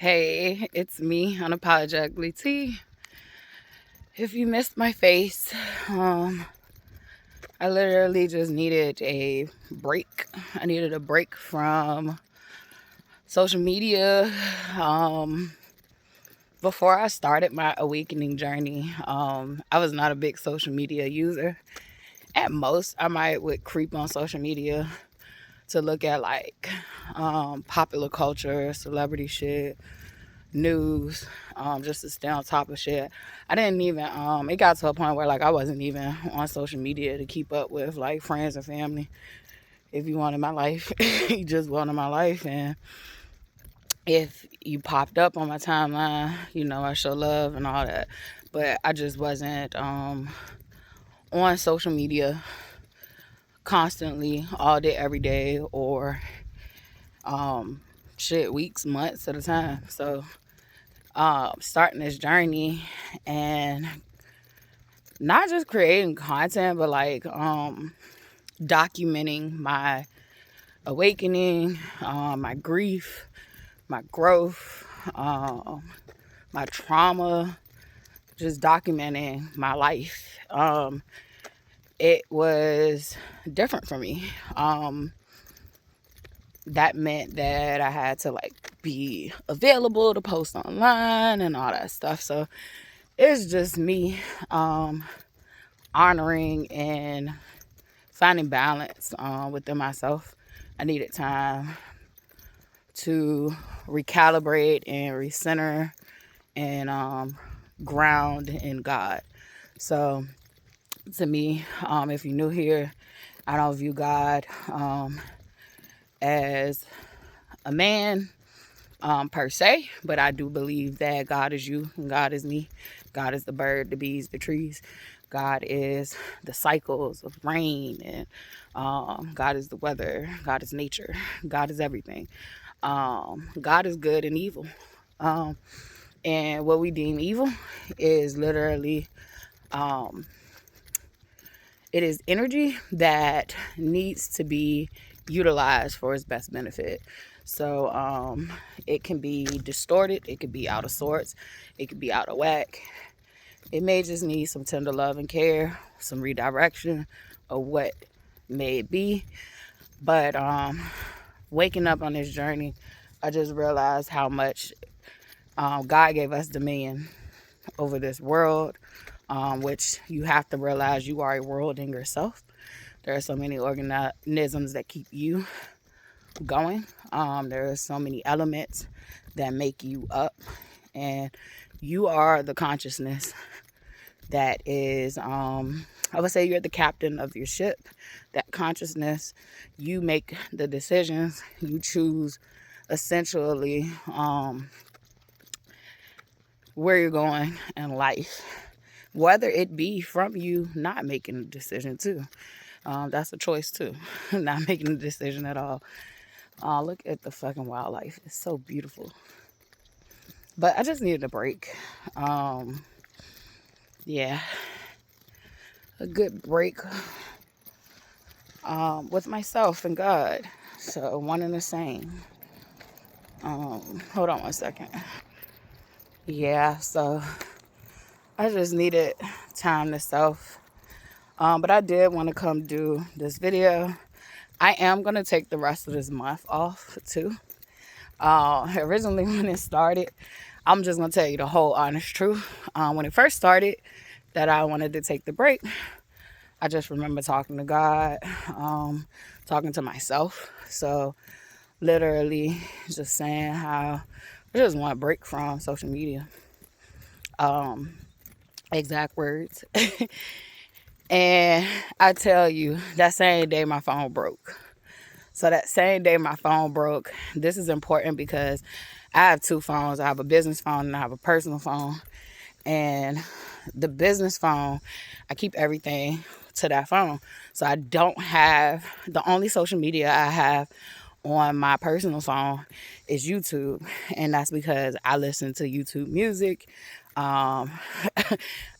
Hey, it's me, Unapologetically T. If you missed my face, I literally just needed a break. I needed a break from social media. Um, Before I started my awakening journey, I was not a big social media user. At most, I might would creep on social media to look at popular culture, celebrity shit, news, just to stay on top of shit. I didn't even, it got to a point where I wasn't even on social media to keep up with like friends and family. If you wanted my life, you just wanted my life. And if you popped up on my timeline, I show love and all that. But I just wasn't on social media constantly all day, every day, or weeks, months at a time. So starting this journey and not just creating content, but documenting my awakening, my grief, my growth, my trauma, just documenting my life. It was different for me. That meant that I had to be available to post online and all that stuff. So it's just me honoring and finding balance within myself. I needed time to recalibrate and recenter and ground in God. So to me, if you're new here, I don't view God as a man per se, but I do believe that God is you and God is me. God is the bird, the bees, the trees. God is the cycles of rain, and God is the weather. God is nature. God is everything. God is good and evil. And what we deem evil is literally, it is energy that needs to be utilized for its best benefit. So it can be distorted, it could be out of sorts, it could be out of whack. It may just need some tender love and care, some redirection of what may it be. But waking up on this journey, I just realized how much God gave us dominion over this world, which you have to realize you are a world in yourself. There are so many organisms that keep you going. There are so many elements that make you up, and you are the consciousness that is, I would say you're the captain of your ship. That consciousness, you make the decisions, you choose essentially where you're going in life, whether it be from you not making a decision too. That's a choice too, not making a decision at all. Look at the fucking wildlife. It's so beautiful. But I just needed a break. Yeah, a good break with myself and God. So one and the same. Hold on one second. Yeah, so I just needed time to self. But I did want to come do this video. I am going to take the rest of this month off too. Originally when it started, I'm just going to tell you the whole honest truth. When it first started that I wanted to take the break, I just remember talking to God, talking to myself. So literally just saying how I just want a break from social media. Exact words. And I tell you, that same day my phone broke. So that same day my phone broke, this is important because I have two phones. I have a business phone and I have a personal phone. And the business phone, I keep everything to that phone. So I don't have, the only social media I have on my personal phone is YouTube. And that's because I listen to YouTube music. I'm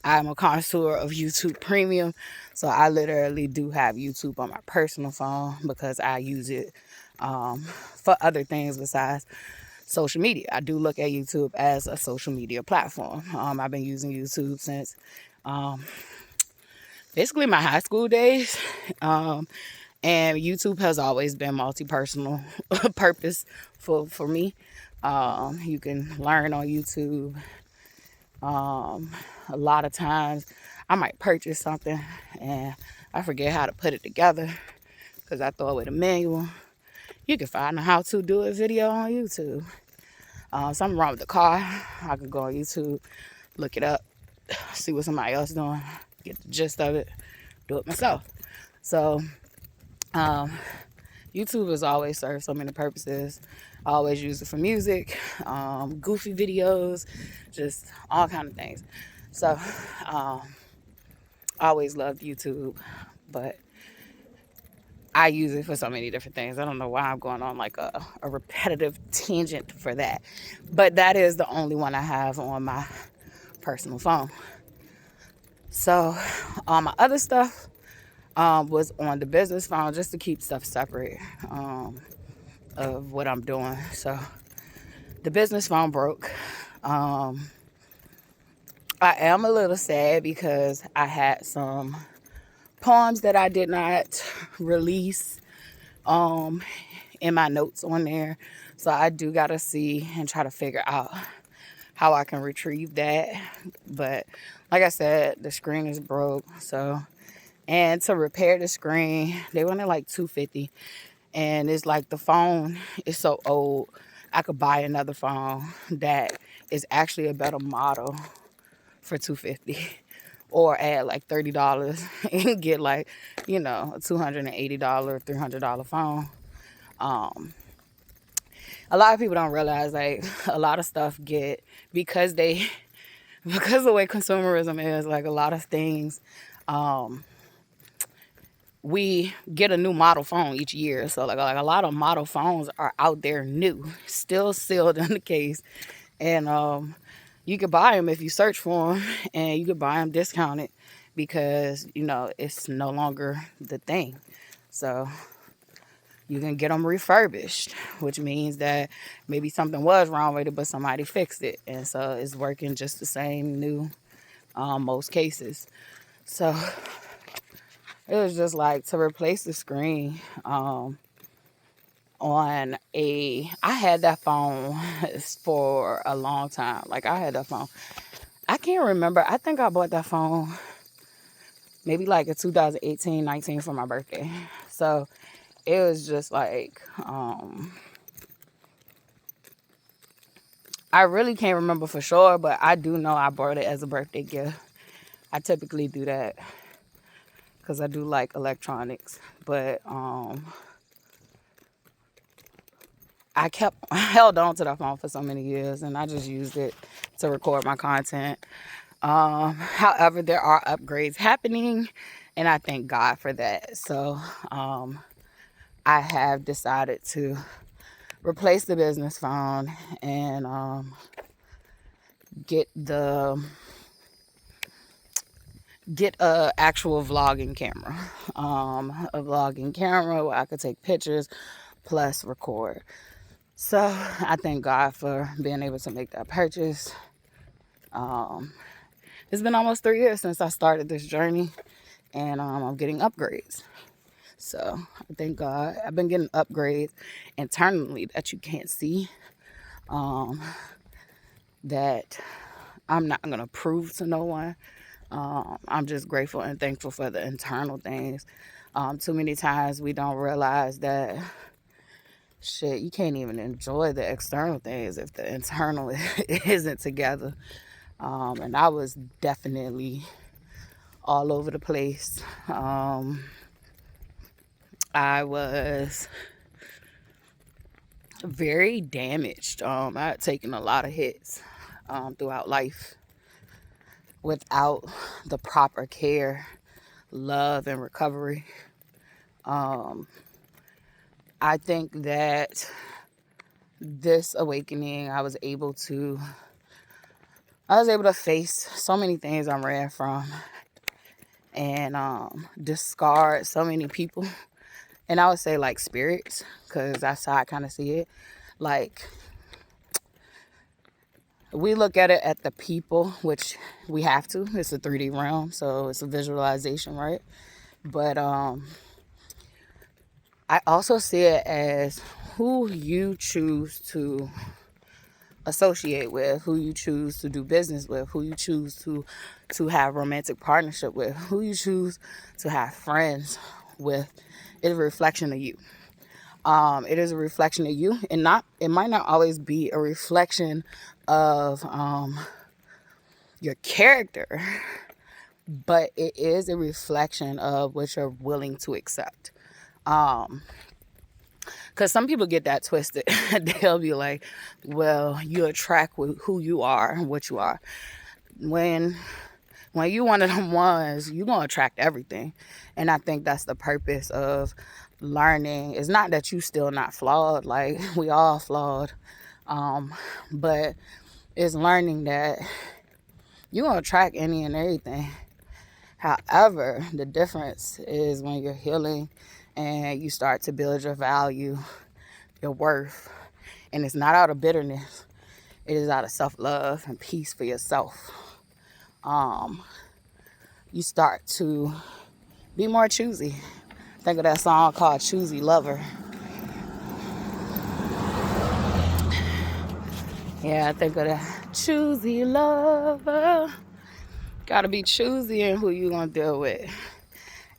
a connoisseur of YouTube Premium. So I literally do have YouTube on my personal phone because I use it for other things besides social media. I do look at YouTube as a social media platform. I've been using YouTube since basically my high school days. And YouTube has always been multi-personal purpose for me. You can learn on YouTube. A lot of times I might purchase something and I forget how to put it together because I throw away the manual. You can find a how to do it video on YouTube. Something wrong with the car, I could go on YouTube, look it up, see what somebody else doing, get the gist of it, do it myself. So YouTube has always served so many purposes. I always use it for music, goofy videos, just all kind of things. So I always loved YouTube, but I use it for so many different things. I don't know why I'm going on like a repetitive tangent for that. But that is the only one I have on my personal phone. So all my other stuff was on the business phone just to keep stuff separate of what I'm doing. So the business phone broke. I am a little sad because I had some poems that I did not release in my notes on there. So I do gotta see and try to figure out how I can retrieve that. But like I said, the screen is broke. So, and to repair the screen, they wanted like $250. And it's like the phone is so old, I could buy another phone that is actually a better model for $250. Or add like $30 and get like, a $280, $300 phone. A lot of people don't realize like a lot of stuff because of the way consumerism is, like a lot of things, we get a new model phone each year. So like a lot of model phones are out there new, still sealed in the case. And you could buy them if you search for them, and you could buy them discounted because, it's no longer the thing. So you can get them refurbished, which means that maybe something was wrong with it, but somebody fixed it. And so it's working just the same new, most cases. So it was just like to replace the screen I had that phone for a long time. Like I had that phone. I can't remember. I think I bought that phone maybe like in 2018, 19 for my birthday. So it was just like, I really can't remember for sure, but I do know I bought it as a birthday gift. I typically do that because I do like electronics. But I held on to that phone for so many years, and I just used it to record my content. However, there are upgrades happening, and I thank God for that. So I have decided to replace the business phone and get a actual vlogging camera. A vlogging camera where I could take pictures plus record. So I thank God for being able to make that purchase. It's been almost 3 years since I started this journey, and I'm getting upgrades. So I thank God. I've been getting upgrades internally that you can't see, that I'm not going to prove to no one. I'm just grateful and thankful for the internal things. Too many times we don't realize that you can't even enjoy the external things if the internal isn't together. And I was definitely all over the place. I was very damaged. I had taken a lot of hits throughout life without the proper care, love, and recovery. I think that this awakening, I was able to face so many things I ran from, and discard so many people. And I would say like spirits, because that's how I kind of see it. Like we look at it at the people, which we have to. It's a 3D realm, so it's a visualization, right? But I also see it as who you choose to associate with, who you choose to do business with, who you choose to have romantic partnership with, who you choose to have friends with. Is a reflection of you. It is a reflection of you, and it might not always be a reflection of your character, but it is a reflection of what you're willing to accept. Because some people get that twisted. They'll be like, well, you attract who you are and what you are. When you one of them ones, you're going to attract everything. And I think that's the purpose of learning. It's not that you still not flawed. Like, we all flawed. But it's learning that you're going to attract any and everything. However, the difference is when you're healing and you start to build your value, your worth. And it's not out of bitterness. It is out of self-love and peace for yourself. You start to be more choosy. Think of that song called Choosy Lover. Yeah, I think of that. Choosy Lover. Gotta be choosy in who you gonna deal with.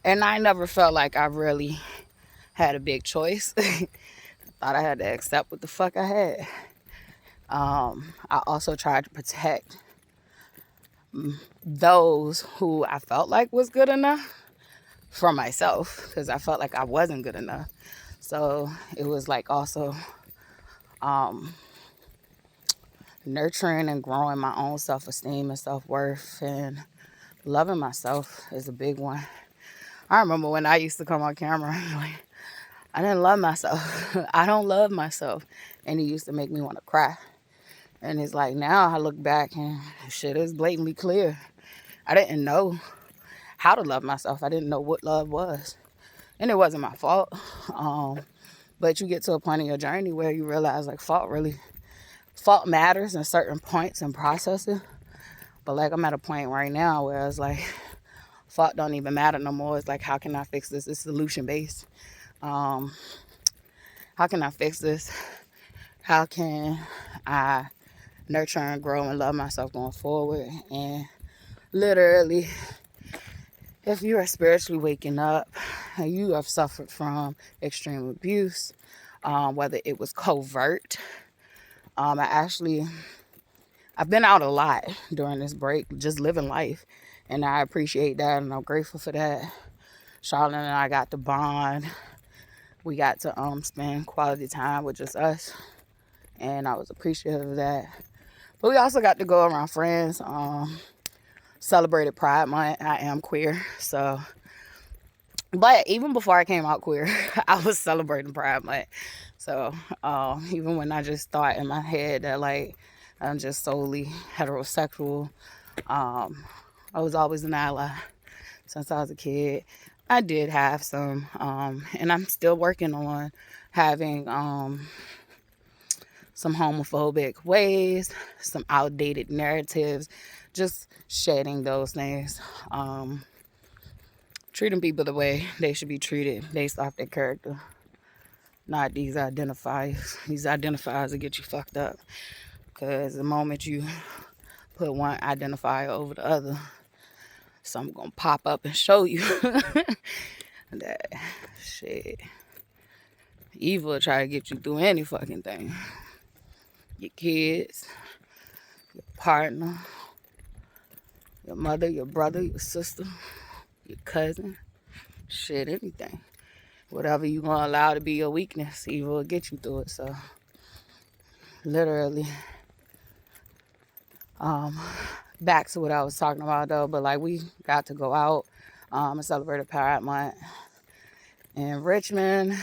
And I never felt like I really had a big choice. Thought I had to accept what the fuck I had. I also tried to protect those who I felt like was good enough from myself, because I felt like I wasn't good enough. So it was like also nurturing and growing my own self-esteem and self-worth, and loving myself is a big one. I remember when I used to come on camera, like, I didn't love myself. I don't love myself. And it used to make me want to cry. And it's like, now I look back and shit is blatantly clear. I didn't know how to love myself. I didn't know what love was. And it wasn't my fault. But you get to a point in your journey where you realize, like, fault matters in certain points and processes. But like, I'm at a point right now where it's like, fault don't even matter no more. It's like, how can I fix this? It's solution based. How can I fix this? How can I nurture and grow and love myself going forward? And literally, if you are spiritually waking up and you have suffered from extreme abuse, whether it was covert, I've been out a lot during this break, just living life. And I appreciate that, and I'm grateful for that. Charlotte and I got to bond. We got to spend quality time with just us. And I was appreciative of that. But we also got to go around friends. Celebrated Pride Month. I am queer. So, but even before I came out queer, I was celebrating Pride Month. So even when I just thought in my head that, like, I'm just solely heterosexual, I was always an ally since I was a kid. I did have some, and I'm still working on having some homophobic ways, some outdated narratives, just shedding those things. Treating people the way they should be treated based off their character, not these identifiers. These identifiers will get you fucked up, because the moment you put one identifier over the other, something gonna pop up and show you that shit. Evil will try to get you through any fucking thing. Your kids, your partner, your mother, your brother, your sister, your cousin, shit, anything. Whatever you gonna allow to be your weakness, evil will get you through it. So literally, back to what I was talking about though, but like, we got to go out and celebrate a Pride Month in Richmond,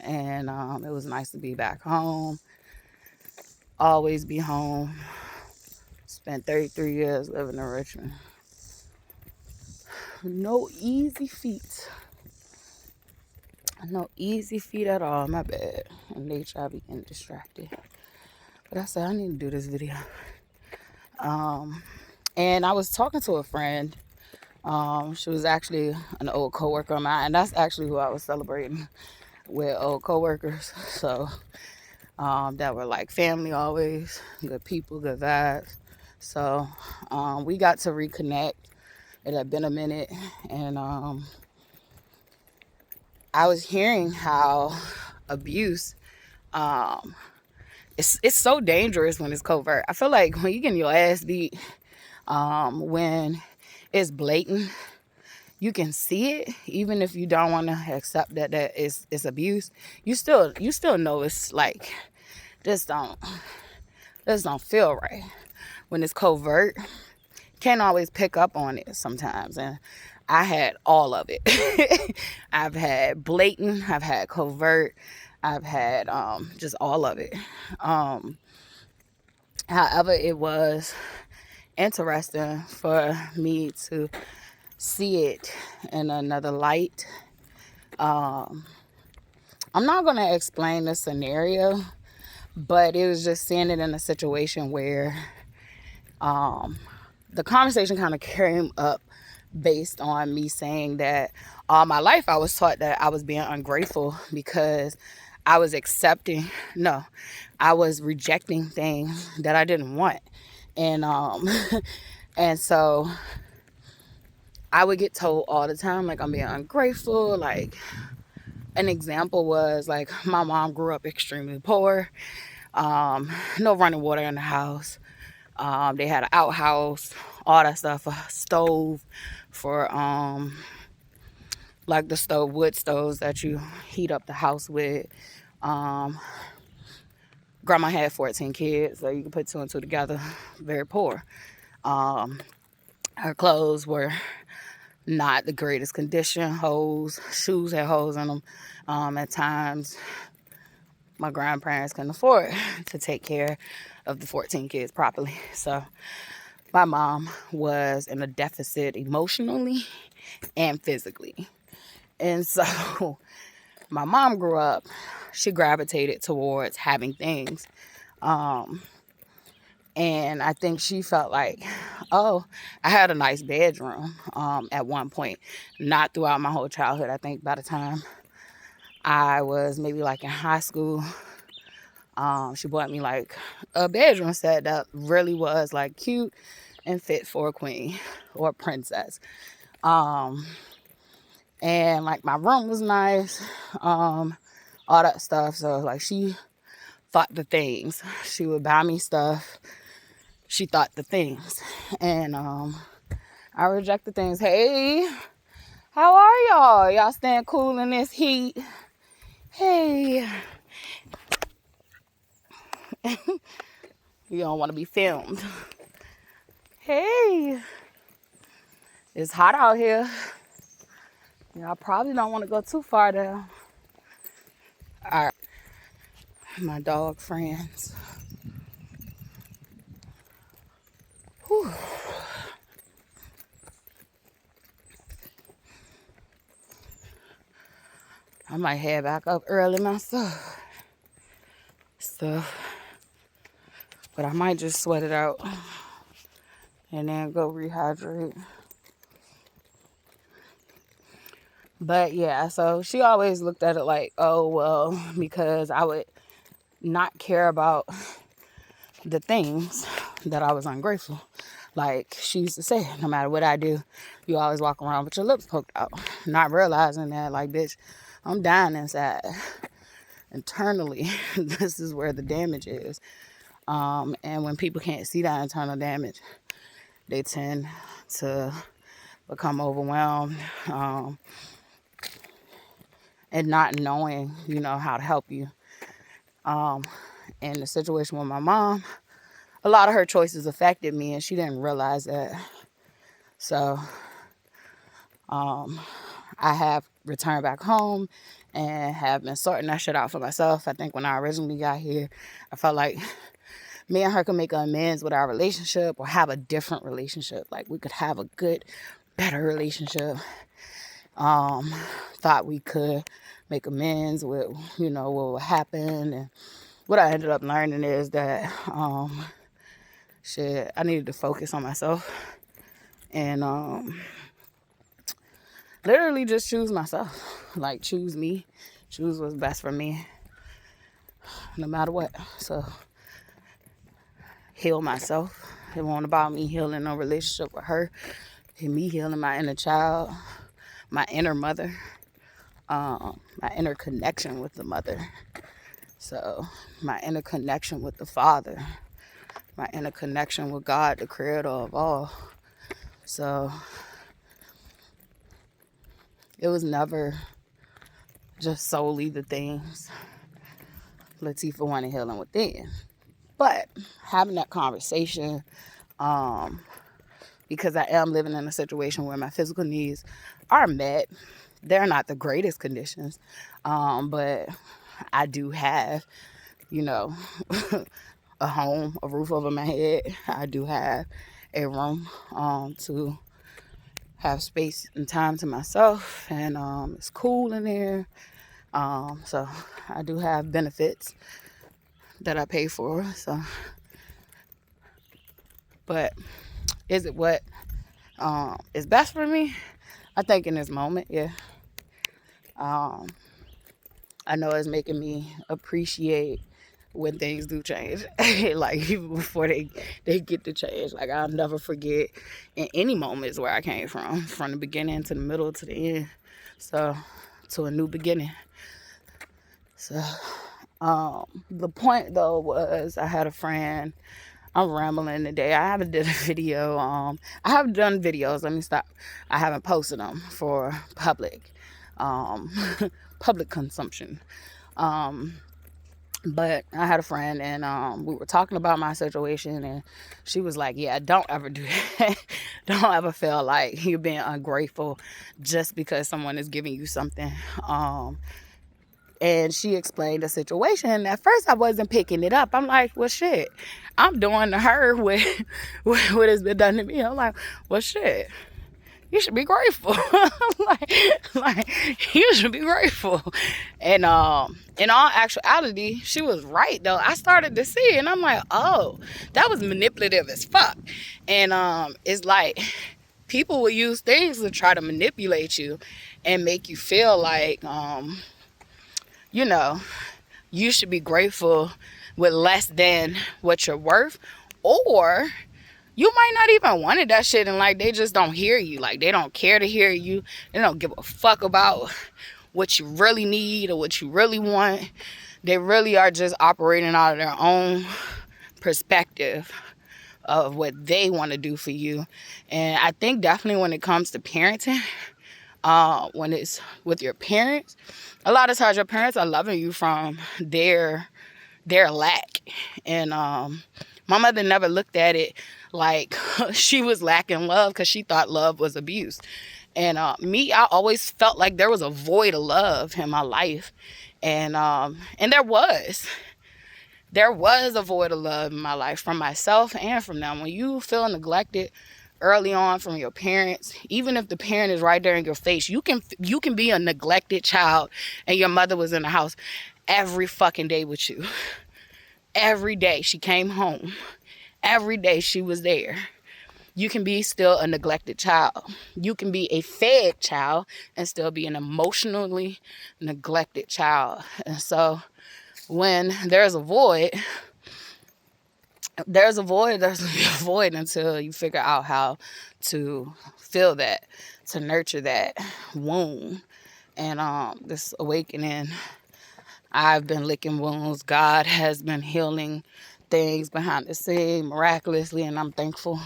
and it was nice to be back home. Always be home. Spent 33 years living in Richmond. No easy feat. No easy feat at all. My bad. And nature, I be getting distracted. But I said I need to do this video. And I was talking to a friend. She was actually an old coworker of mine, and that's actually who I was celebrating with, old coworkers. So that were like family always, good people, good vibes. So we got to reconnect. It had been a minute, and I was hearing how abuse, um, it's so dangerous when it's covert. I feel like when you getting your ass beat, when it's blatant, you can see it, even if you don't want to accept that it's abuse. You still know it's like just don't feel right when it's covert. Can't always pick up on it sometimes, and I had all of it. I've had blatant, I've had covert, I've had just all of it. Um, However, it was interesting for me to see it in another light. Um, I'm not going to explain the scenario, but it was just seeing it in a situation where the conversation kind of came up based on me saying that all my life I was taught that I was being ungrateful because I was I was rejecting things that I didn't want. And and so I would get told all the time like I'm being ungrateful. Like an example was like my mom grew up extremely poor. No running water in the house. They had an outhouse, all that stuff, a stove for like the wood stoves that you heat up the house with. Grandma had 14 kids, so you can put two and two together. Very poor. Her clothes were not the greatest condition. Shoes had holes in them. At times, my grandparents couldn't afford to take care of the 14 kids properly. So my mom was in a deficit emotionally and physically. And so my mom grew up, she gravitated towards having things. And I think she felt like, oh, I had a nice bedroom at one point. Not throughout my whole childhood. I think by the time I was maybe like in high school, she bought me like a bedroom set that really was like cute and fit for a queen or a princess. And like my room was nice, all that stuff. So like she thought the things. She would buy me stuff. She thought the things. And I reject the things. Hey, how are y'all? Y'all staying cool in this heat? Hey. You don't want to be filmed. Hey. It's hot out here. Y'all probably don't want to go too far down. All right. My dog friends. Whew. I might head back up early myself. But I might just sweat it out and then go rehydrate. But yeah, so she always looked at it like, oh, well, because I would not care about the things that I was ungrateful. Like she used to say, no matter what I do, you always walk around with your lips poked out. Not realizing that, like, bitch, I'm dying inside. Internally, this is where the damage is. And when people can't see that internal damage, they tend to become overwhelmed and not knowing, how to help you. In the situation with my mom, a lot of her choices affected me, and she didn't realize that. So I have returned back home and have been sorting that shit out for myself. I think when I originally got here, I felt like me and her could make amends with our relationship or have a different relationship. Like we could have a good, better relationship. Thought we could make amends with, what would happen. And what I ended up learning is that shit, I needed to focus on myself and literally just choose myself. Like, choose me, choose what's best for me, no matter what. So, heal myself. It wasn't about me healing a relationship with her, me healing my inner child, my inner mother, my inner connection with the mother. So, my inner connection with the Father, my inner connection with God, the creator of all. So, it was never just solely the things Latifah wanted healing within. But having that conversation, because I am living in a situation where my physical needs are met. They're not the greatest conditions, but I do have, you know, a home, a roof over my head. I do have a room to have space and time to myself, and it's cool in there. So I do have benefits that I pay for. So, but is it what is best for me? I think in this moment, yeah. I know it's making me appreciate when things do change. Like, even before they get to change. Like, I'll never forget in any moments where I came from the beginning to the middle to the end. So, to a new beginning. So, the point though was I had a friend. I'm rambling today. I haven't did a video. I have done videos. Let me stop. I haven't posted them for public consumption. But I had a friend, and we were talking about my situation, and she was like, yeah, don't ever do that. Don't ever feel like you're being ungrateful just because someone is giving you something. And she explained the situation. At first, I wasn't picking it up. I'm like, well, shit, I'm doing to her what has been done to me. I'm like, well, shit, you should be grateful. like, you should be grateful. And in all actuality, she was right though. I started to see it, and I'm like, oh, that was manipulative as fuck. And it's like people will use things to try to manipulate you and make you feel like you should be grateful with less than what you're worth, or you might not even wanted that shit, and like they just don't hear you. Like, they don't care to hear you. They don't give a fuck about what you really need or what you really want. They really are just operating out of their own perspective of what they want to do for you. And I think definitely when it comes to parenting, when it's with your parents, a lot of times your parents are loving you from their lack. And my mother never looked at it like she was lacking love, because she thought love was abuse. And me, I always felt like there was a void of love in my life. And there was a void of love in my life, from myself and from them. When you feel neglected early on from your parents, even if the parent is right there in your face, you can be a neglected child and your mother was in the house every fucking day with you. Every day she came home. Every day she was there. You can be still a neglected child. You can be a fed child and still be an emotionally neglected child. And so when there's a void, there's a void until you figure out how to fill that, to nurture that wound. And this awakening, I've been licking wounds. God has been healing things behind the scene miraculously, and I'm thankful.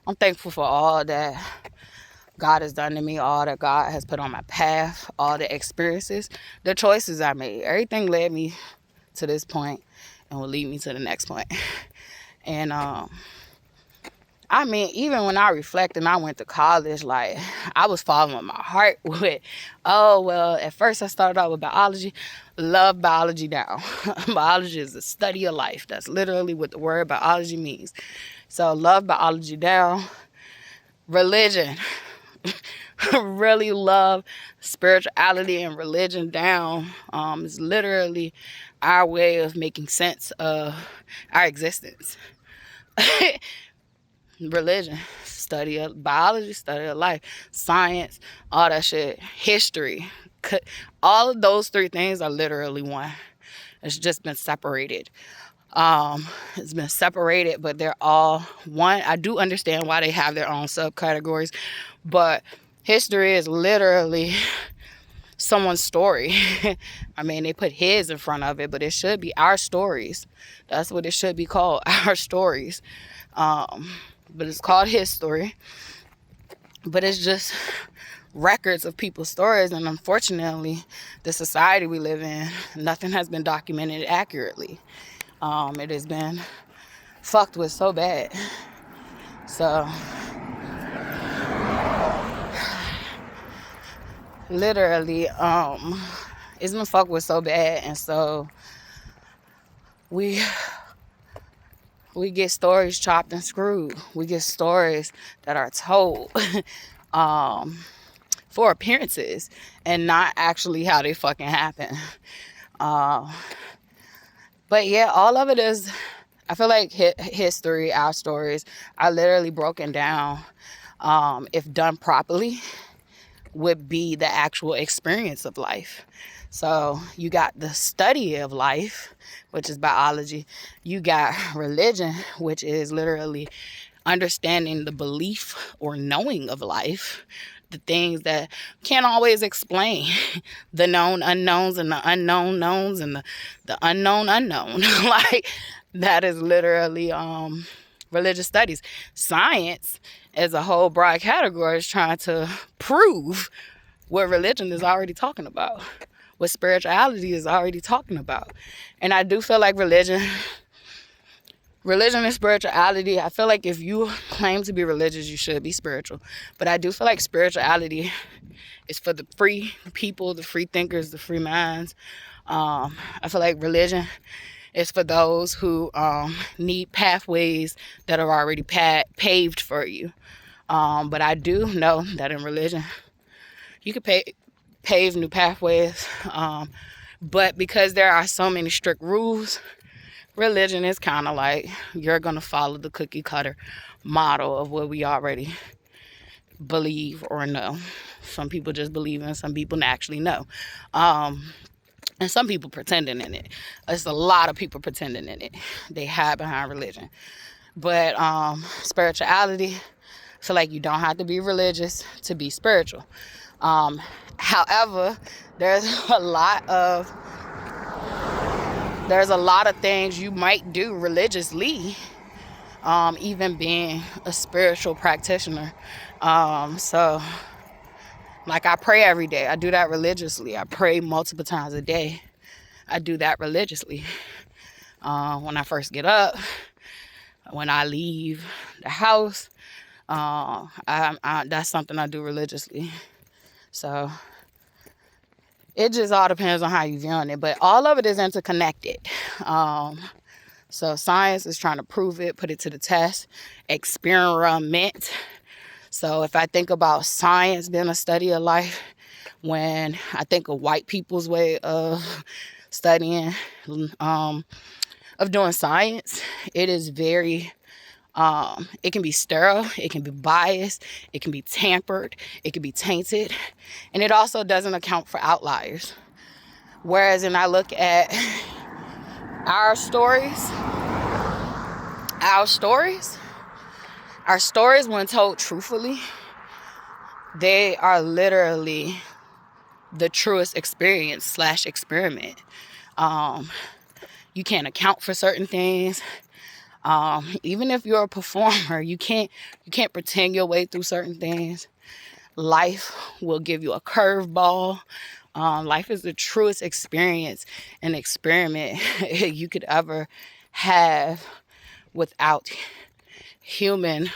I'm thankful for all that God has done to me, all that God has put on my path, all the experiences, the choices I made. Everything led me to this point and will lead me to the next point. And I mean, even when I reflect and I went to college, like, I was following my heart with, oh, well, at first I started out with biology. Love biology now. Biology is the study of life. That's literally what the word biology means. So love biology down. Religion. Really love spirituality and religion down. It's literally our way of making sense of our existence. Religion, study of biology, study of life, science, all that shit, history. All of those three things are literally one. It's just been separated. It's been separated, but they're all one. I do understand why they have their own subcategories, but history is literally someone's story. I mean, they put his in front of it, but it should be our stories. That's what it should be called, our stories. But it's called history. But it's just records of people's stories, and unfortunately, the society we live in, nothing has been documented accurately. It has been fucked with so bad. So, literally, it's been fucked with so bad, and so we get stories chopped and screwed. We get stories that are told for appearances and not actually how they fucking happen. But yeah, all of it is, I feel like history, our stories are literally broken down, if done properly, would be the actual experience of life. So you got the study of life, which is biology. You got religion, which is literally understanding the belief or knowing of life, the things that can't always explain, the known unknowns and the unknown knowns and the unknown unknown. Like, that is literally religious studies. Science, as a whole broad category, is trying to prove what religion is already talking about, what spirituality is already talking about. And I do feel like religion and spirituality, I feel like if you claim to be religious, you should be spiritual. But I do feel like spirituality is for the free people, the free thinkers, the free minds. I feel like religion is for those who need pathways that are already paved for you. But I do know that in religion, you can pave new pathways. But because there are so many strict rules, religion is kind of like you're going to follow the cookie cutter model of what we already believe or know. Some people just believe in, some people actually know. And some people pretending in it. There's a lot of people pretending in it. They hide behind religion. But spirituality, I feel like you don't have to be religious to be spiritual. However, there's a lot of things you might do religiously, even being a spiritual practitioner. So, like, I pray every day. I do that religiously. I pray multiple times a day. I do that religiously. When I first get up, when I leave the house, that's something I do religiously. So it just all depends on how you're viewing it. But all of it is interconnected. So science is trying to prove it, put it to the test, experiment. So if I think about science being a study of life, when I think of white people's way of studying, of doing science, it is very, it can be sterile, it can be biased, it can be tampered, it can be tainted, and it also doesn't account for outliers. Whereas when I look at our stories, when told truthfully, they are literally the truest experience / experiment. You can't account for certain things. Even if you're a performer, you can't pretend your way through certain things. Life will give you a curveball. Life is the truest experience and experiment you could ever have without human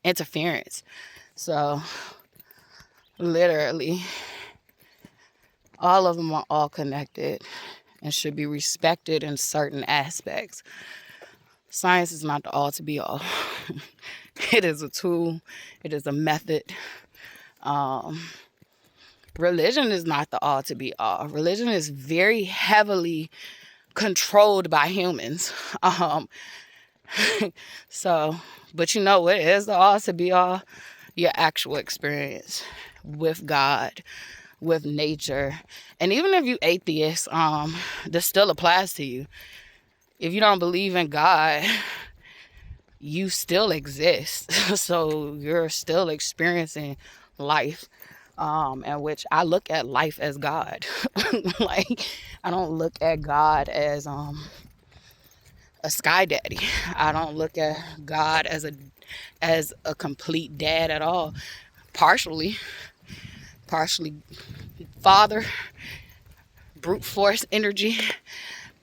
interference. So literally, all of them are all connected and should be respected in certain aspects. Science is not the all to be all. It is a tool. It is a method. Religion is not the all to be all. Religion is very heavily controlled by humans. So, but you know what is the all to be all? Your actual experience with God, with nature. And even if you atheist, this still applies to you. If you don't believe in God, you still exist. So you're still experiencing life. In which I look at life as God. Like, I don't look at God as a sky daddy. I don't look at God as a complete dad at all. Partially father, brute force energy,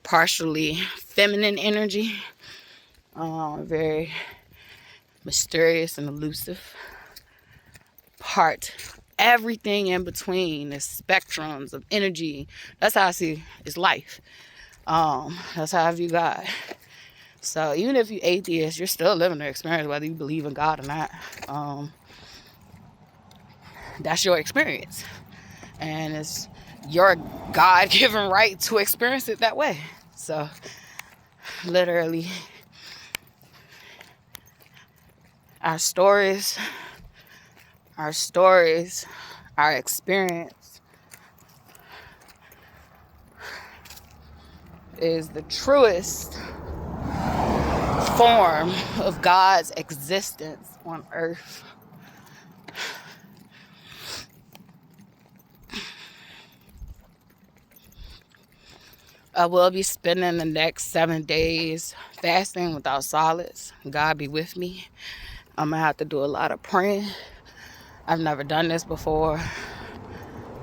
partially feminine energy, very mysterious and elusive. Part everything in between, the spectrums of energy. That's how I see it's life. That's how I view God. So even if you're atheist, you're still living the experience, whether you believe in God or not. That's your experience. And it's your God-given right to experience it that way. So literally, our stories, our experience is the truest form of God's existence on earth. I will be spending the next 7 days fasting without solids. God be with me. I'm going to have to do a lot of praying. I've never done this before.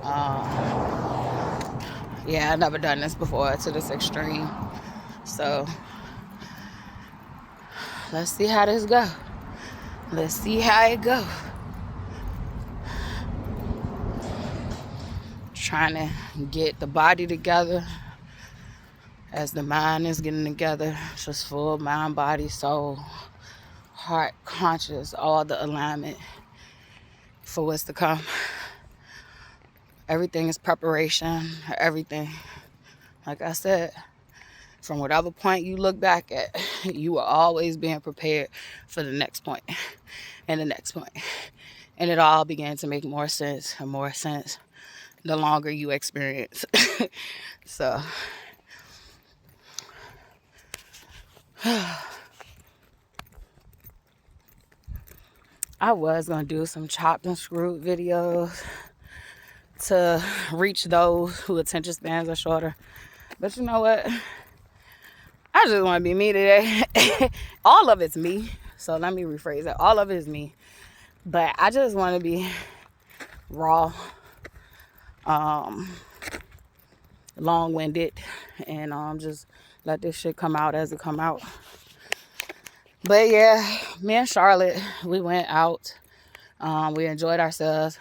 I've never done this before to this extreme. So let's see how this go. Let's see how it go. Trying to get the body together as the mind is getting together. Just full mind, body, soul, heart, conscious, all the alignment for what's to come. Everything is preparation. Everything. Like I said, from whatever point you look back at, you are always being prepared for the next point and the next point. And it all began to make more sense and more sense the longer you experience. So I was going to do some chopped and screwed videos to reach those whose attention spans are shorter. But you know what? I just want to be me today. All of it's me. So let me rephrase that. All of it is me. But I just want to be raw, long-winded, and just let this shit come out as it come out. But yeah, me and Charlotte, we went out. We enjoyed ourselves.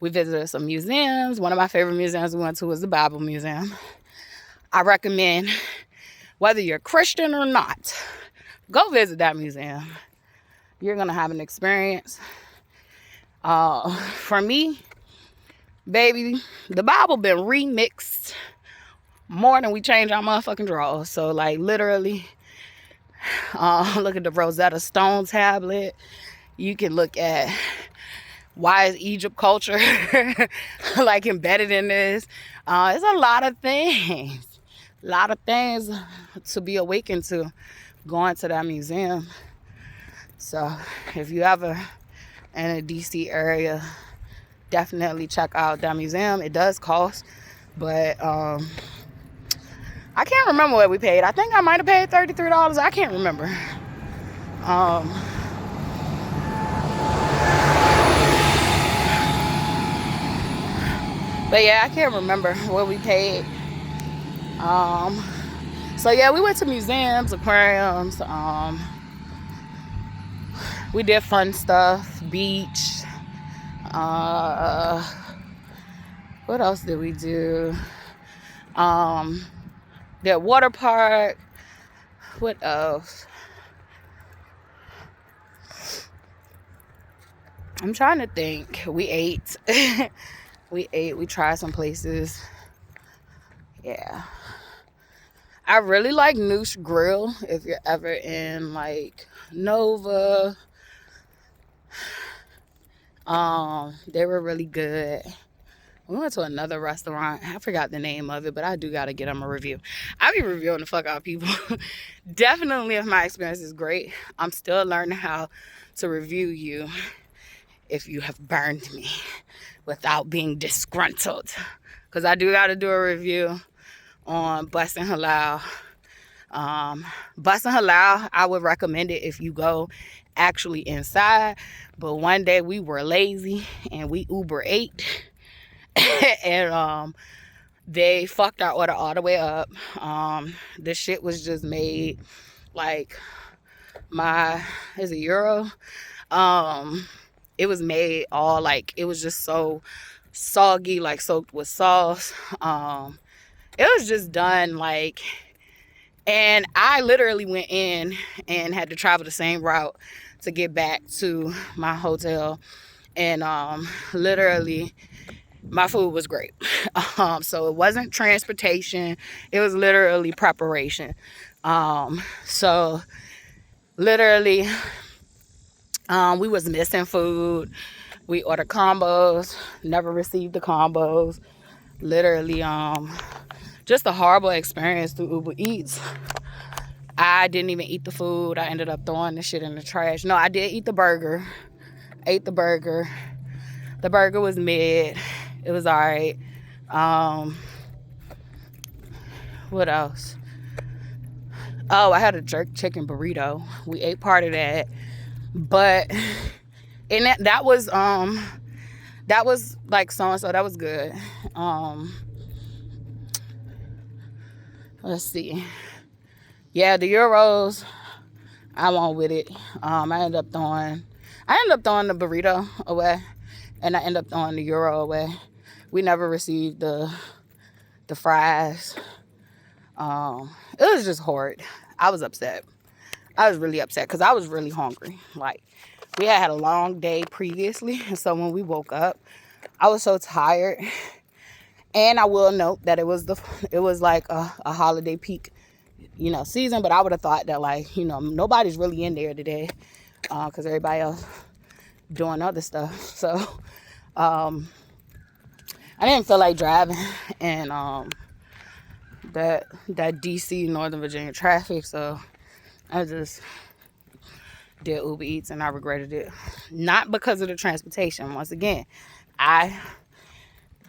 We visited some museums. One of my favorite museums we went to was the Bible Museum. I recommend, whether you're Christian or not, go visit that museum. You're going to have an experience. For me, baby, the Bible been remixed more than we change our motherfucking drawers. So, like, literally, look at the Rosetta Stone tablet. You can look at why is Egypt culture like embedded in this. It's a lot of things to be awakened to going to that museum. So if you ever in the DC area, definitely check out that museum. It does cost, but I can't remember what we paid. I think I might have paid $33. I can't remember. But yeah, I can't remember what we paid. So yeah, we went to museums, aquariums. We did fun stuff, beach. What else did we do? Did water park. What else? I'm trying to think. We ate. We tried some places. Yeah. I really like Noosh Grill. If you're ever in like Nova, they were really good. We went to another restaurant. I forgot the name of it, but I do gotta get them a review. I be reviewing the fuck out of people. Definitely, if my experience is great, I'm still learning how to review you if you have burned me without being disgruntled. Because I do gotta do a review on Bussin' Halal. Bussin' Halal, I would recommend it if you go actually inside. But one day we were lazy and we Uber ate. And they fucked our order all the way up. The shit was just made like is it euro? It was made all like, it was just so soggy, like soaked with sauce. It was just done like, and I literally went in and had to travel the same route to get back to my hotel. And literally my food was great. So it wasn't transportation, it was literally preparation. So literally we was missing food. We ordered combos, never received the combos. Literally just a horrible experience through Uber Eats. I didn't even eat the food. I ended up throwing the shit in the trash. No, I did eat the burger. Ate the burger. The burger was mid. It was alright. What else? Oh, I had a jerk chicken burrito. We ate part of that. But and that was like so and so. That was good. Let's see. Yeah, the euros, I went with it. I ended up throwing the burrito away, and I ended up throwing the euro away. We never received the fries. It was just horrid. I was upset. I was really upset because I was really hungry. Like, we had a long day previously, and so when we woke up, I was so tired. And I will note that it was like a holiday peak, season. But I would have thought that, like, nobody's really in there today, because everybody else doing other stuff. So I didn't feel like driving, and that DC Northern Virginia traffic. So I just did Uber Eats, and I regretted it. Not because of the transportation. Once again,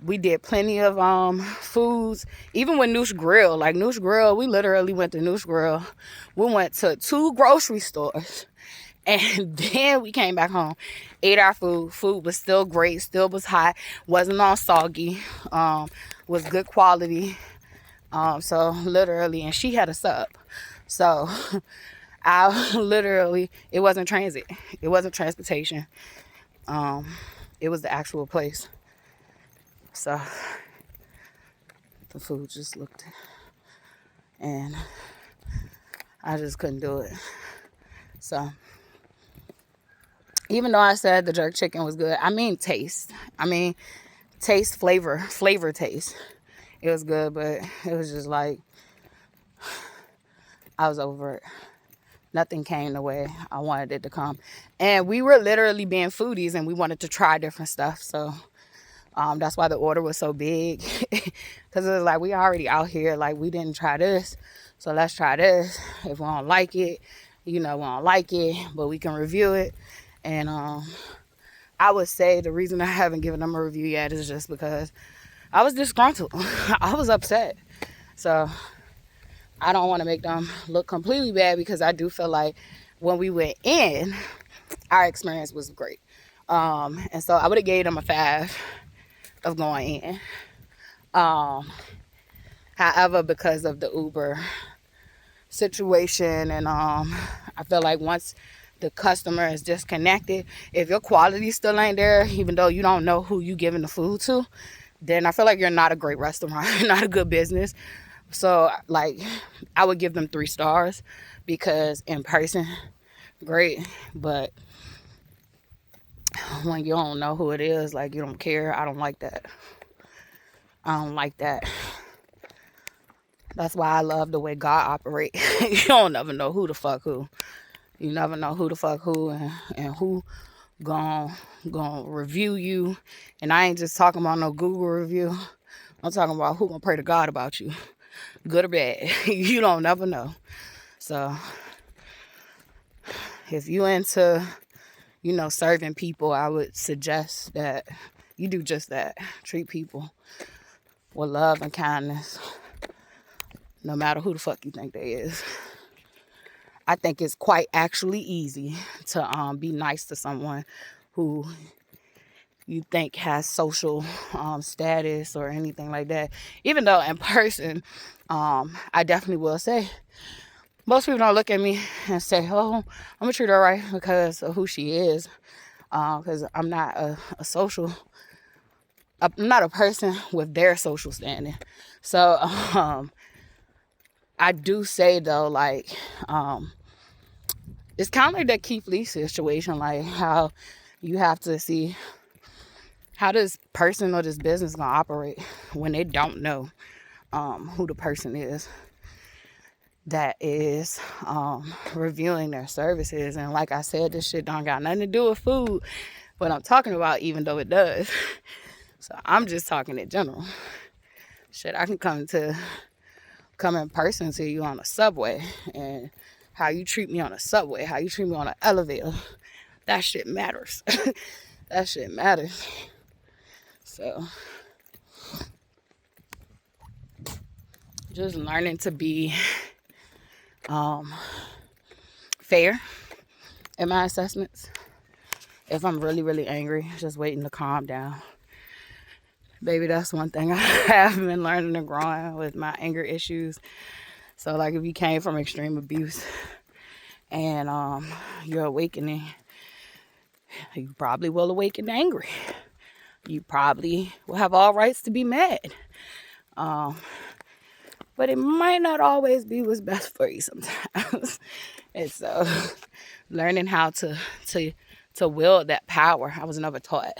we did plenty of foods. Even with Noosh Grill, like Noosh Grill, we literally went to Noosh Grill. We went to 2 grocery stores, and then we came back home, ate our food. Food was still great, still was hot, wasn't all soggy, was good quality. So literally, and she had a sub. So I literally, it wasn't transit. It wasn't transportation. It was the actual place. So the food just looked, and I just couldn't do it. So even though I said the jerk chicken was good, taste. Taste, flavor taste. It was good, but it was just like, I was over it. Nothing came the way I wanted it to come. And we were literally being foodies, and we wanted to try different stuff. So that's why the order was so big. Because it was like, we already out here. Like, we didn't try this, so let's try this. If we don't like it, we don't like it, but we can review it. And I would say the reason I haven't given them a review yet is just because I was disgruntled. I was upset. So I don't want to make them look completely bad, because I do feel like when we went in, our experience was great. And so I would have gave them a 5 of going in. However, because of the Uber situation, and I feel like once the customer is disconnected, if your quality still ain't there, even though you don't know who you giving the food to, then I feel like you're not a great restaurant, not a good business. So, like, I would give them 3 stars, because in person, great, but when you don't know who it is, like, you don't care, I don't like that. I don't like that. That's why I love the way God operates. You don't never know who the fuck who. You never know who the fuck who and who gon' review you. And I ain't just talking about no Google review. I'm talking about who gonna pray to God about you, good or bad. You don't never know. So if you into, serving people, I would suggest that you do just that. Treat people with love and kindness, no matter who the fuck you think they is. I think it's quite actually easy to be nice to someone who you think has social status or anything like that. Even though in person, I definitely will say, most people don't look at me and say, oh, I'm going to treat her right because of who she is. Because I'm not I'm not a person with their social standing. So I do say, though, like, it's kind of like that Keith Lee situation, like how you have to see how this person or this business gonna operate when they don't know who the person is that is reviewing their services. And like I said, this shit don't got nothing to do with food, but I'm talking about, even though it does. So I'm just talking in general. Shit, I can come in person to you on a subway, and how you treat me on a subway, how you treat me on an elevator, that shit matters. That shit matters. So just learning to be fair in my assessments. If I'm really, really angry, just waiting to calm down. Baby, that's one thing I have been learning and growing with my anger issues. So like if you came from extreme abuse and you're awakening, you probably will awaken angry. You probably will have all rights to be mad. But it might not always be what's best for you sometimes. And so learning how to wield that power, I was never taught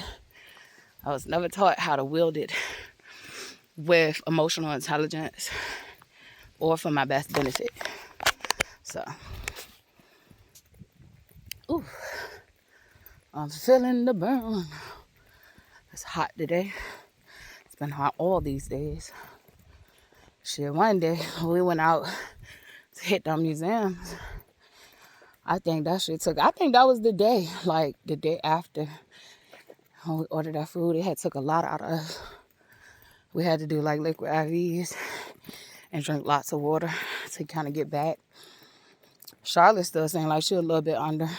how to wield it with emotional intelligence or for my best benefit. So, ooh, I'm feeling the burn. It's hot today. It's been hot all these days. Shit, one day we went out to hit the museums. I think that was the day, like the day after when we ordered that food. It had took a lot out of us. We had to do like liquid IVs and drink lots of water to kind of get back. Charlotte still saying like she a little bit under.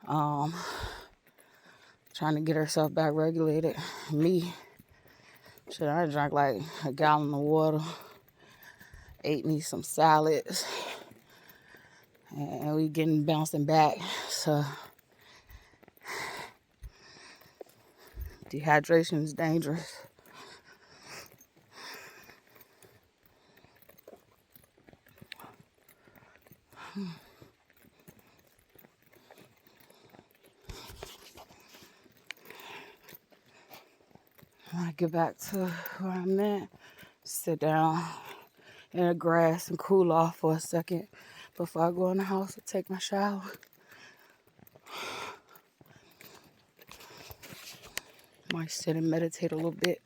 Trying to get herself back regulated. Me, shit, I drank like a gallon of water, ate me some salads, and we bouncing back. So dehydration is dangerous. When I get back to where I'm at, sit down in the grass and cool off for a second before I go in the house and take my shower. Might sit and meditate a little bit.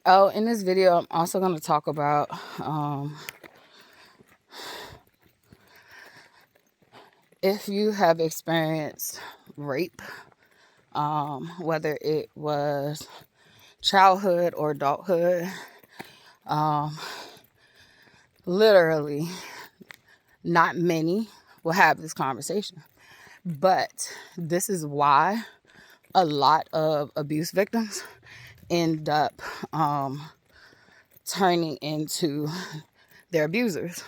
Oh, in this video, I'm also going to talk about if you have experienced rape, whether it was childhood or adulthood, literally not many will have this conversation. But this is why a lot of abuse victims end up turning into their abusers.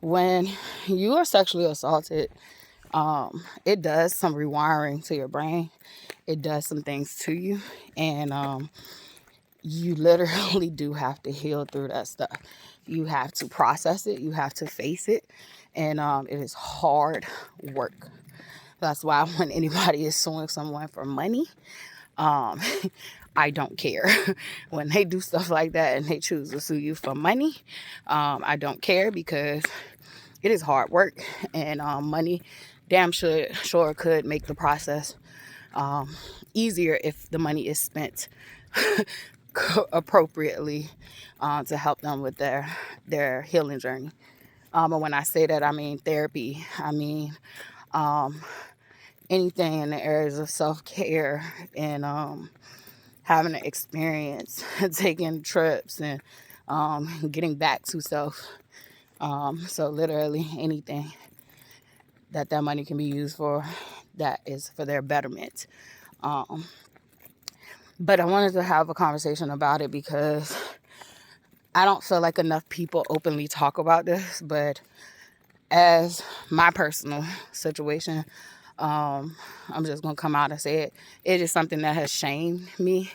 When you are sexually assaulted, it does some rewiring to your brain. It does some things to you. And you literally do have to heal through that stuff. You have to process it. You have to face it. And it is hard work. That's why when anybody is suing someone for money, I don't care. When they do stuff like that and they choose to sue you for money, I don't care, because it is hard work, and money damn sure could make the process easier if the money is spent appropriately to help them with their healing journey. And when I say that, I mean therapy. I mean anything in the areas of self-care and having an experience, taking trips, and getting back to self. So literally anything that money can be used for, that is for their betterment. But I wanted to have a conversation about it because I don't feel like enough people openly talk about this. But as my personal situation, I'm just going to come out and say it. It is something that has shamed me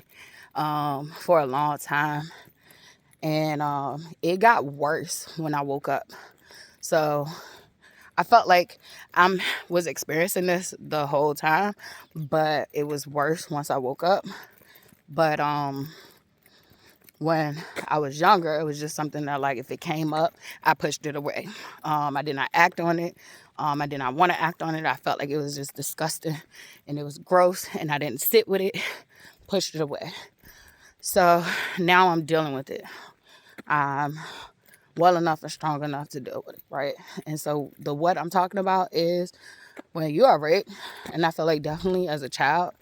for a long time. And it got worse when I woke up. So I felt like I was experiencing this the whole time, but it was worse once I woke up. But when I was younger, it was just something that, like, if it came up, I pushed it away. I did not act on it. I did not want to act on it. I felt like it was just disgusting and it was gross, and I didn't sit with it, pushed it away. So now I'm dealing with it. I'm well enough and strong enough to deal with it, right? And so what I'm talking about is when you are raped, and I feel like definitely as a child,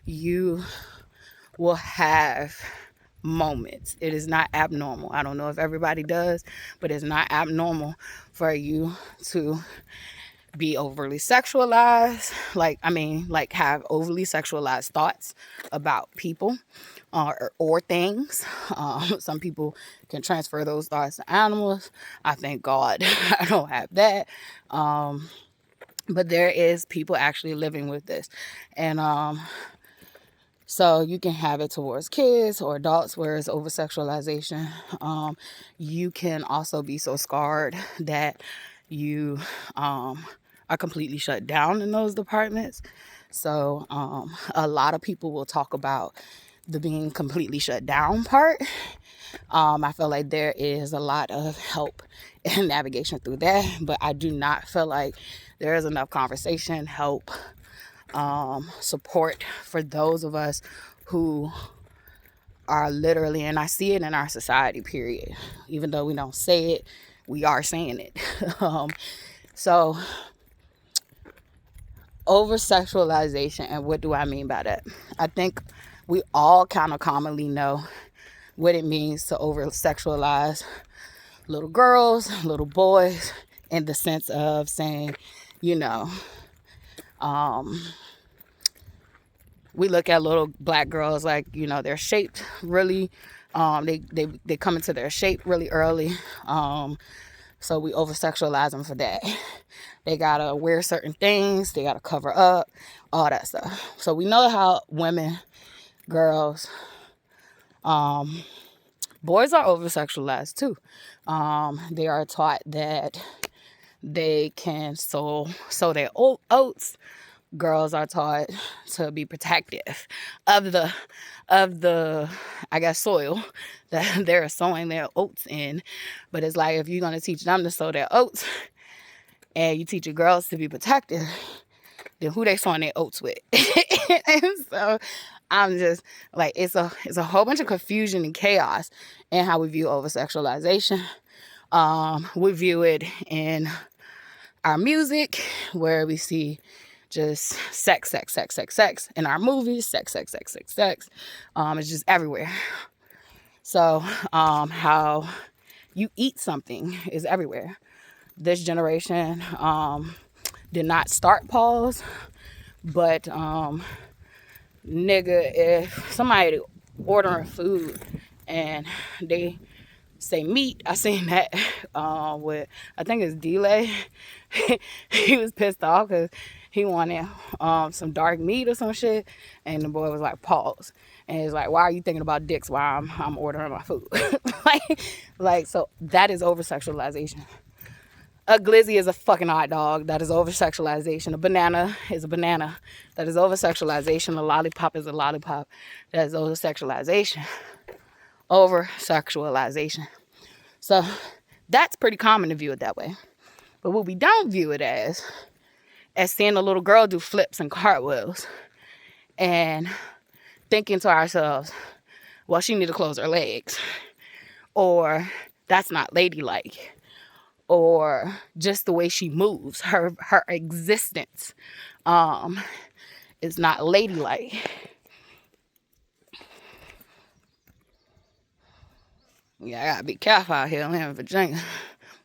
you will have moments. It is not abnormal. I don't know if everybody does, but it's not abnormal for you to be overly sexualized, like have overly sexualized thoughts about people or things. Some people can transfer those thoughts to animals. I thank God I don't have that. But there is people actually living with this. And so you can have it towards kids or adults where it's over-sexualization. You can also be so scarred that you are completely shut down in those departments. So a lot of people will talk about the being completely shut down part. I feel like there is a lot of help and navigation through that, but I do not feel like there is enough conversation, help, support for those of us who are literally, and I see it in our society, period. Even though we don't say it, we are saying it. So over-sexualization, and what do I mean by that? I think we all kind of commonly know what it means to over-sexualize little girls, little boys, in the sense of saying, we look at little black girls like, they're shaped really, they come into their shape really early. So we over-sexualize them for that. They gotta wear certain things, they gotta cover up, all that stuff. So we know how women, girls, boys are over-sexualized too. They are taught that they can sow their oats. Girls are taught to be protective of the I guess soil that they're sowing their oats in. But it's like, if you're going to teach them to sow their oats and you teach your girls to be protective, then who they sowing their oats with? And so I'm just like, it's a whole bunch of confusion and chaos in how we view over-sexualization. We view it in our music, where we see just sex. In our movies, sex. It's just everywhere. So how you eat something is everywhere. This generation did not start pause, but nigga, if somebody ordering food and they say meat, I seen that with, I think it's D-Lay. He was pissed off because he wanted some dark meat or some shit, and the boy was like, pause. And he's like, why are you thinking about dicks while I'm ordering my food? like so that is over-sexualization. A glizzy is a fucking hot dog. That is over sexualization. A banana is a banana. That is over sexualization. A lollipop is a lollipop. That is over sexualization. Over sexualization. So that's pretty common to view it that way. But what we don't view it as seeing a little girl do flips and cartwheels and thinking to ourselves, well, she need to close her legs, or that's not ladylike, or just the way she moves, her existence is not ladylike. Yeah, I gotta be careful out here in Virginia.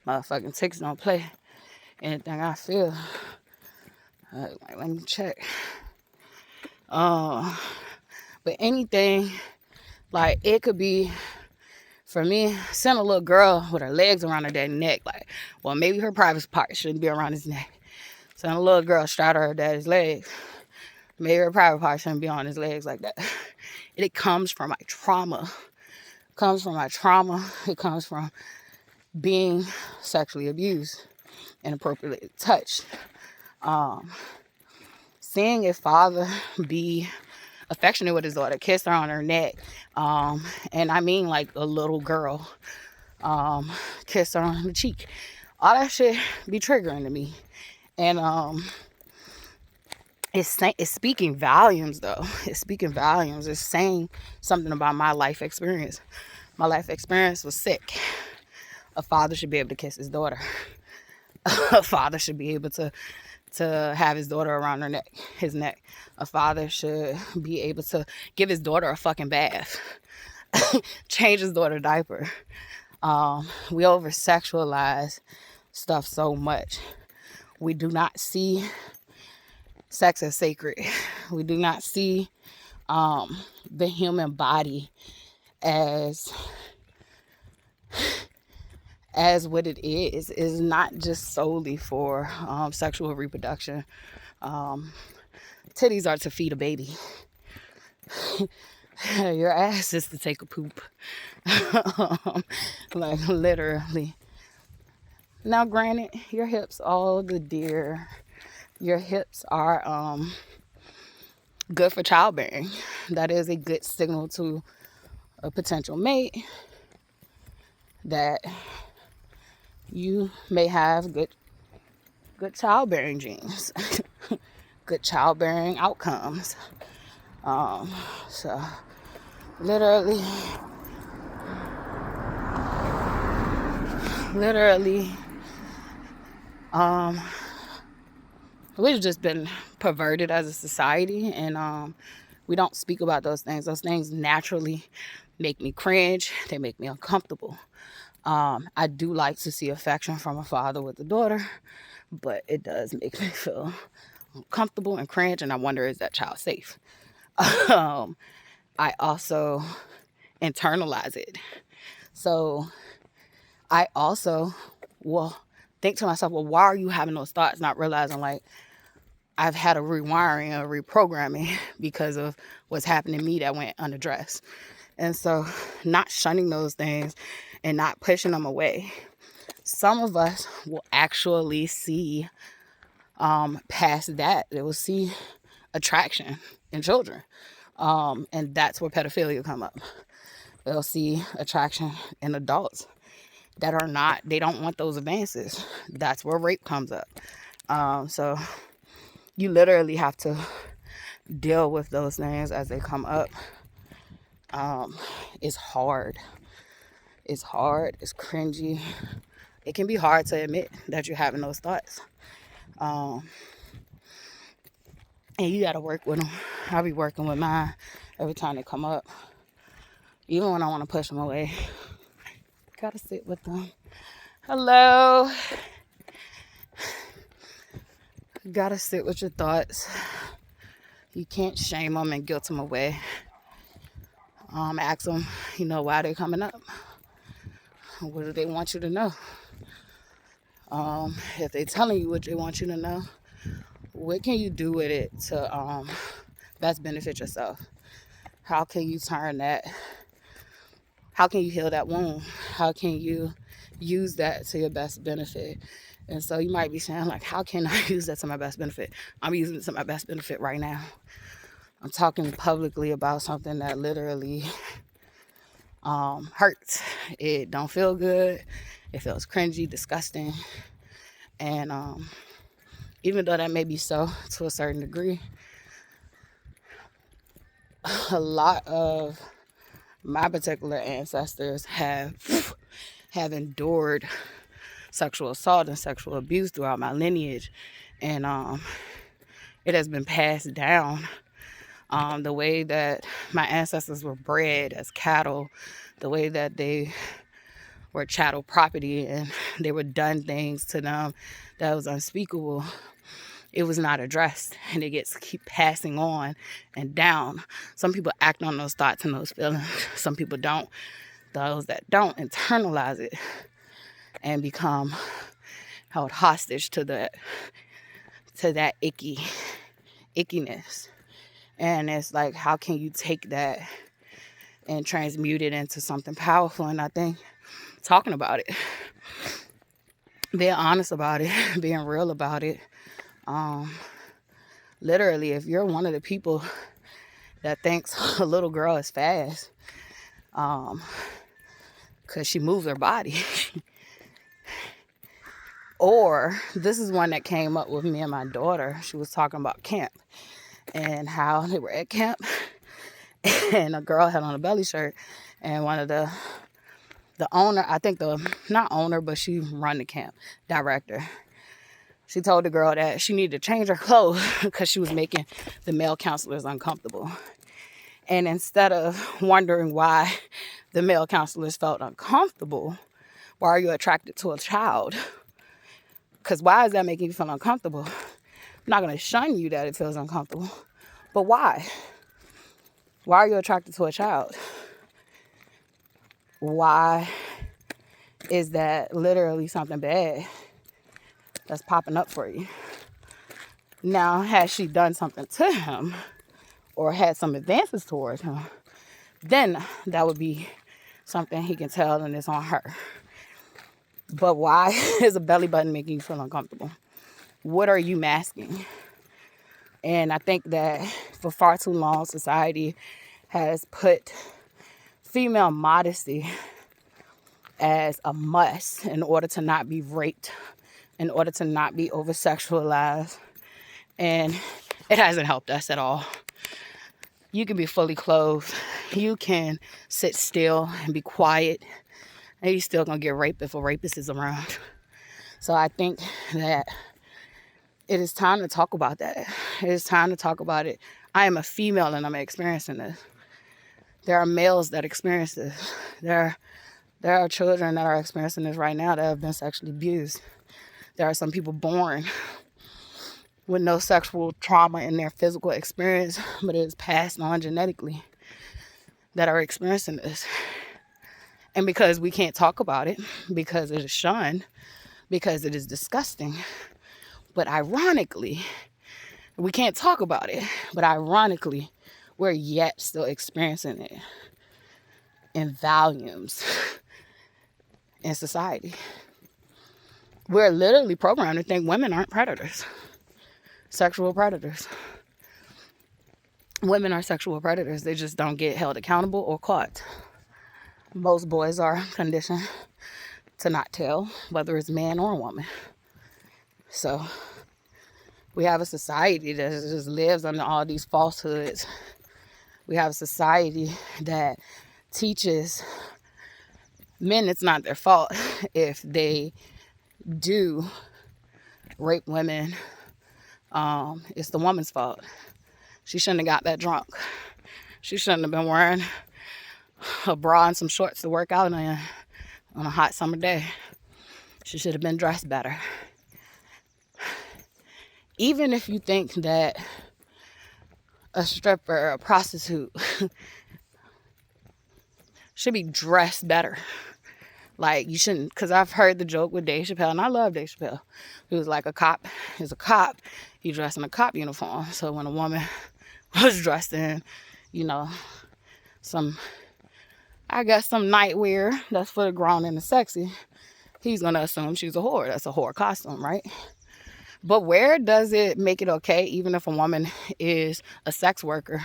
Motherfucking ticks don't play anything I feel. Let me check. But anything, like, it could be, for me, seeing a little girl with her legs around her daddy's neck, like, well, maybe her private part shouldn't be around his neck. Seeing a little girl straddle her daddy's legs, maybe her private part shouldn't be on his legs like that. It comes from my trauma. It comes from being sexually abused, inappropriately touched. Seeing a father be affectionate with his daughter, kiss her on her neck, and I mean like a little girl, kiss her on the cheek. All that shit be triggering to me, and it's speaking volumes though. It's speaking volumes. It's saying something about my life experience. My life experience was sick. A father should be able to kiss his daughter. A father should be able to have his daughter around his neck. A father should be able to give his daughter a fucking bath. Change his daughter's diaper. We over-sexualize stuff so much. We do not see sex as sacred. We do not see the human body as what it is not just solely for sexual reproduction. Titties are to feed a baby. Your ass is to take a poop. Like, literally. Now, granted, your hips, all the dear, your hips are good for childbearing. That is a good signal to a potential mate that you may have good childbearing genes, good childbearing outcomes. So literally, we've just been perverted as a society, and we don't speak about those things. Those things naturally make me cringe. They make me uncomfortable. I do like to see affection from a father with a daughter, but it does make me feel uncomfortable and cringe, and I wonder, is that child safe? I also internalize it. So I also will think to myself, well, why are you having those thoughts? Not realizing, like, I've had a rewiring, a reprogramming because of what's happened to me that went unaddressed. And so not shunning those things and not pushing them away. Some of us will actually see past that. They will see attraction in children. And that's where pedophilia come up. They'll see attraction in adults that are not, they don't want those advances. That's where rape comes up. So you literally have to deal with those things as they come up. It's hard. It's hard. It's cringy. It can be hard to admit that you're having those thoughts. And you got to work with them. I'll be working with mine every time they come up. Even when I want to push them away. Got to sit with them. Hello. Got to sit with your thoughts. You can't shame them and guilt them away. Ask them, why they're coming up. What do they want you to know? If they're telling you what they want you to know, what can you do with it to best benefit yourself? How can you turn that? How can you heal that wound? How can you use that to your best benefit. And so you might be saying, like, how can I use that to my best benefit? I'm using it to my best benefit right now. I'm talking publicly about something that literally hurts. It don't feel good. It feels cringy, disgusting. And even though that may be so to a certain degree, a lot of my particular ancestors have endured sexual assault and sexual abuse throughout my lineage. And it has been passed down. The way that my ancestors were bred as cattle, the way that they were chattel property and they were done things to them that was unspeakable, it was not addressed, and it gets keep passing on and down. Some people act on those thoughts and those feelings. Some people don't. Those that don't internalize it and become held hostage to that ickiness. And it's like, how can you take that and transmute it into something powerful? And I think talking about it, being honest about it, being real about it. Literally, if you're one of the people that thinks a little girl is fast because she moves her body, or this is one that came up with me and my daughter. She was talking about camp and how they were at camp and a girl had on a belly shirt, and one of the owner, I think not owner, but she run the camp, director, she told the girl that she needed to change her clothes because she was making the male counselors uncomfortable. And instead of wondering why the male counselors felt uncomfortable, why are you attracted to a child? Because why is that making you feel uncomfortable? I'm not going to shun you that it feels uncomfortable, but why? Why are you attracted to a child? Why is that literally something bad that's popping up for you? Now, has she done something to him or had some advances towards him, then that would be something he can tell, and it's on her. But why is a belly button making you feel uncomfortable? What are you masking? And I think that for far too long, society has put female modesty as a must in order to not be raped, in order to not be over-sexualized. And it hasn't helped us at all. You can be fully clothed. You can sit still and be quiet, and you're still going to get raped if a rapist is around. So I think that it is time to talk about that. It is time to talk about it. I am a female and I'm experiencing this. There are males that experience this. There are children that are experiencing this right now that have been sexually abused. There are some people born with no sexual trauma in their physical experience, but it is passed on genetically, that are experiencing this. And because we can't talk about it, because it is shunned, because it is disgusting, but ironically, we can't talk about it, but ironically, we're yet still experiencing it in volumes in society. We're literally programmed to think women aren't predators, sexual predators. Women are sexual predators. They just don't get held accountable or caught. Most boys are conditioned to not tell, whether it's man or woman. So we have a society that just lives under all these falsehoods. We have a society that teaches men it's not their fault if they do rape women. It's the woman's fault. She shouldn't have got that drunk. She shouldn't have been wearing a bra and some shorts to work out in on a hot summer day. She should have been dressed better. Even if you think that a stripper or a prostitute should be dressed better, like you shouldn't, because I've heard the joke with Dave Chappelle, and I love Dave Chappelle. He was like, a cop is a cop. He dressed in a cop uniform. So when a woman was dressed in, some nightwear that's for the grown and the sexy, he's going to assume she's a whore. That's a whore costume, right? But where does it make it okay, even if a woman is a sex worker,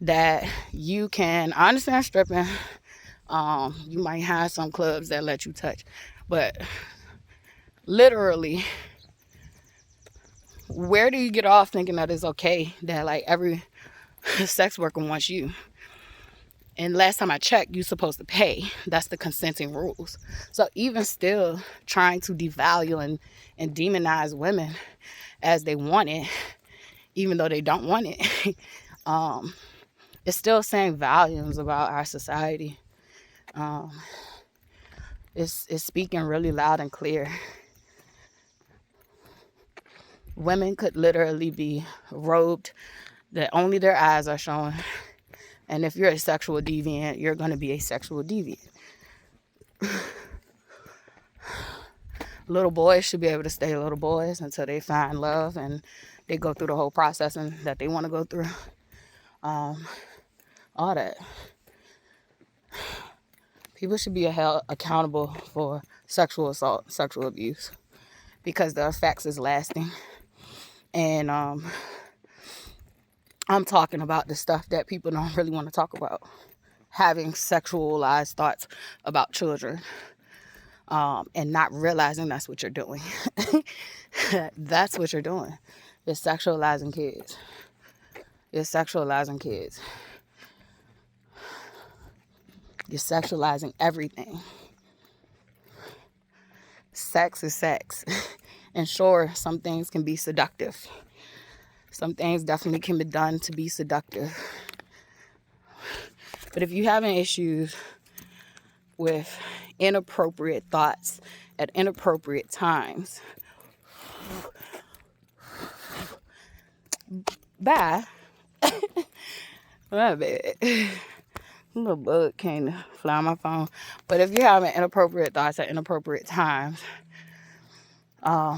that you can, I understand stripping, you might have some clubs that let you touch, but literally, where do you get off thinking that it's okay that like every sex worker wants you? And last time I checked, you're supposed to pay. That's the consenting rules. So even still trying to devalue and demonize women as they want it, even though they don't want it, it's still saying volumes about our society. It's speaking really loud and clear. Women could literally be robed, that only their eyes are showing. And if you're a sexual deviant, you're going to be a sexual deviant. Little boys should be able to stay little boys until they find love and they go through the whole processing that they want to go through. All that. People should be held accountable for sexual assault, sexual abuse, because the effects is lasting. And I'm talking about the stuff that people don't really want to talk about. Having sexualized thoughts about children, and not realizing that's what you're doing. That's what you're doing. You're sexualizing kids. You're sexualizing kids. You're sexualizing everything. Sex is sex. And sure, some things can be seductive. Some things definitely can be done to be seductive. But if you're having issues with inappropriate thoughts at inappropriate times, bye. My bad. A little bug came to fly on my phone. But if you're having inappropriate thoughts at inappropriate times, I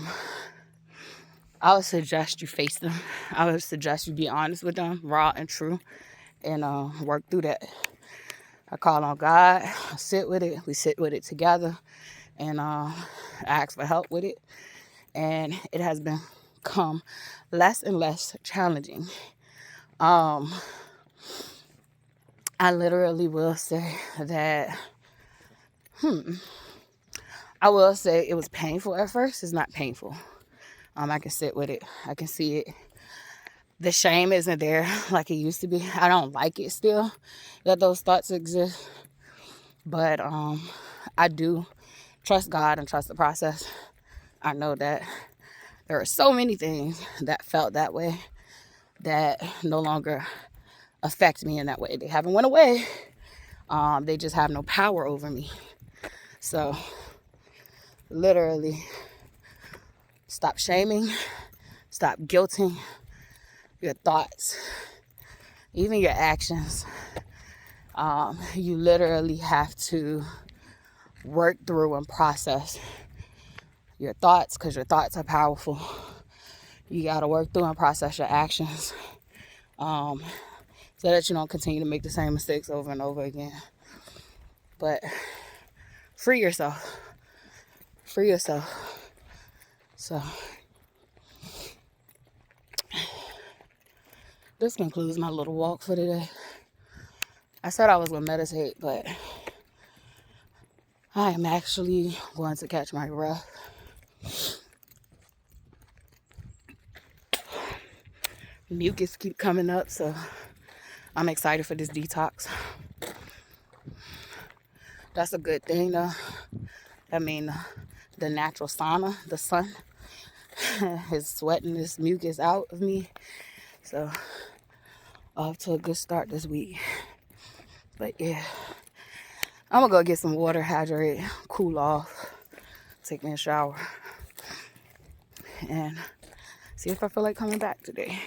would suggest you face them. I would suggest you be honest with them, raw and true, and work through that. I call on God. I sit with it. We sit with it together, and ask for help with it. And it has become less and less challenging. I literally will say that, I will say it was painful at first. It's not painful. I can sit with it. I can see it. The shame isn't there like it used to be. I don't like it still that those thoughts exist. But I do trust God and trust the process. I know that there are so many things that felt that way that no longer affect me in that way. They haven't went away. They just have no power over me. So literally, stop shaming, stop guilting your thoughts, even your actions. You literally have to work through and process your thoughts, because your thoughts are powerful. You got to work through and process your actions, so that you don't continue to make the same mistakes over and over again. But free yourself. Free yourself. So this concludes my little walk for today. I said I was going to meditate, but I am actually going to catch my breath. Mucus keep coming up, so I'm excited for this detox. That's a good thing, though. I mean, the natural sauna, the sun, is sweating this mucus out of me. So, off to a good start this week. But yeah, I'm gonna go get some water, hydrate, cool off, take me a shower, and see if I feel like coming back today.